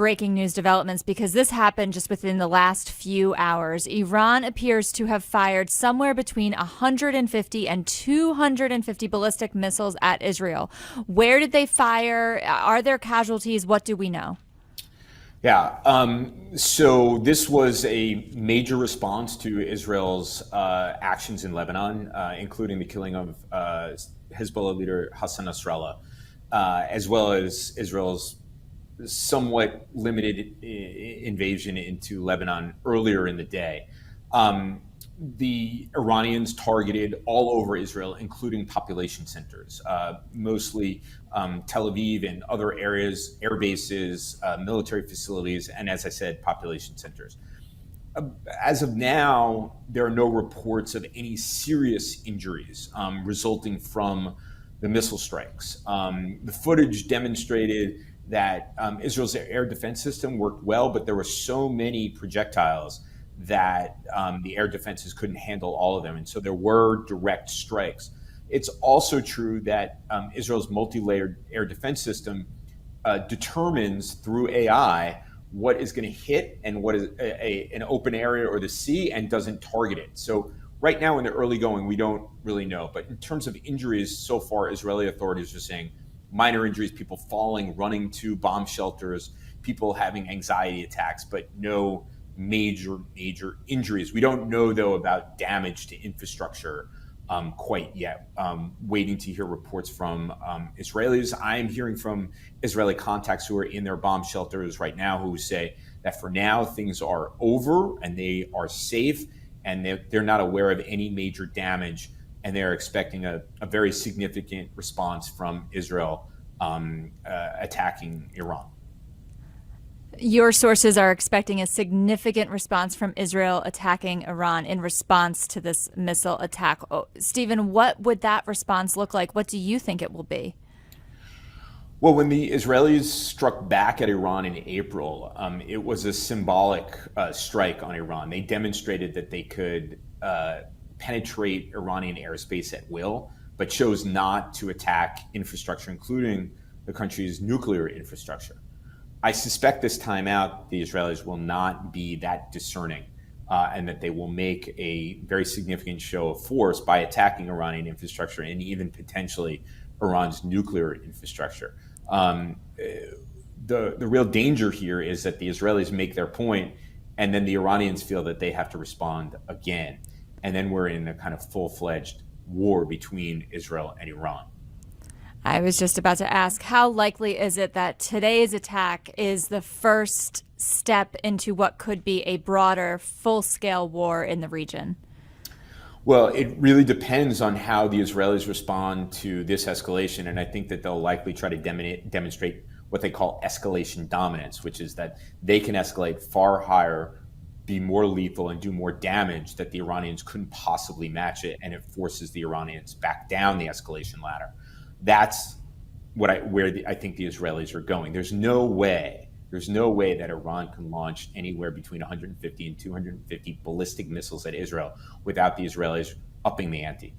breaking news developments because this happened just within the last few hours. Iran appears to have fired somewhere between 150 and 250 ballistic missiles at Israel. Where did they fire? Are there casualties? What do we know? Yeah, so this was a major response to Israel's actions in Lebanon, including the killing of Hezbollah leader Hassan Nasrallah, as well as Israel's somewhat limited invasion into Lebanon earlier in the day. The Iranians targeted all over Israel, including population centers, mostly Tel Aviv and other areas, air bases, military facilities, and as I said, population centers. As of now, there are no reports of any serious injuries resulting from the missile strikes. The footage demonstrated that Israel's air defense system worked well, but there were so many projectiles that the air defenses couldn't handle all of them. And so there were direct strikes. It's also true that Israel's multi-layered air defense system determines through AI what is going to hit and what is an open area or the sea and doesn't target it. So right now in the early going, we don't really know. But in terms of injuries, so far, Israeli authorities are saying minor injuries, people falling, running to bomb shelters, people having anxiety attacks, but no major injuries. We don't know, though, about damage to infrastructure quite yet. Waiting to hear reports from Israelis. I am hearing from Israeli contacts who are in their bomb shelters right now who say that for now things are over and they are safe and they're not aware of any major damage, and they're expecting a very significant response from Israel attacking Iran. Your sources are expecting a significant response from Israel attacking Iran in response to this missile attack. Oh, Stephen, what would that response look like? What do you think it will be? Well, when the Israelis struck back at Iran in April, it was a symbolic strike on Iran. They demonstrated that they could penetrate Iranian airspace at will, but chose not to attack infrastructure, including the country's nuclear infrastructure. I suspect this time out, the Israelis will not be that discerning and that they will make a very significant show of force by attacking Iranian infrastructure and even potentially Iran's nuclear infrastructure. The real danger here is that the Israelis make their point and then the Iranians feel that they have to respond again. And then we're in a kind of full-fledged war between Israel and Iran. I was just about to ask, how likely is it that today's attack is the first step into what could be a broader, full-scale war in the region? Well, it really depends on how the Israelis respond to this escalation. And I think that they'll likely try to demonstrate what they call escalation dominance, which is that they can escalate far higher, be more lethal, and do more damage that the Iranians couldn't possibly match it. And it forces the Iranians back down the escalation ladder. That's where I think the Israelis are going. There's no way that Iran can launch anywhere between 150 and 250 ballistic missiles at Israel without the Israelis upping the ante.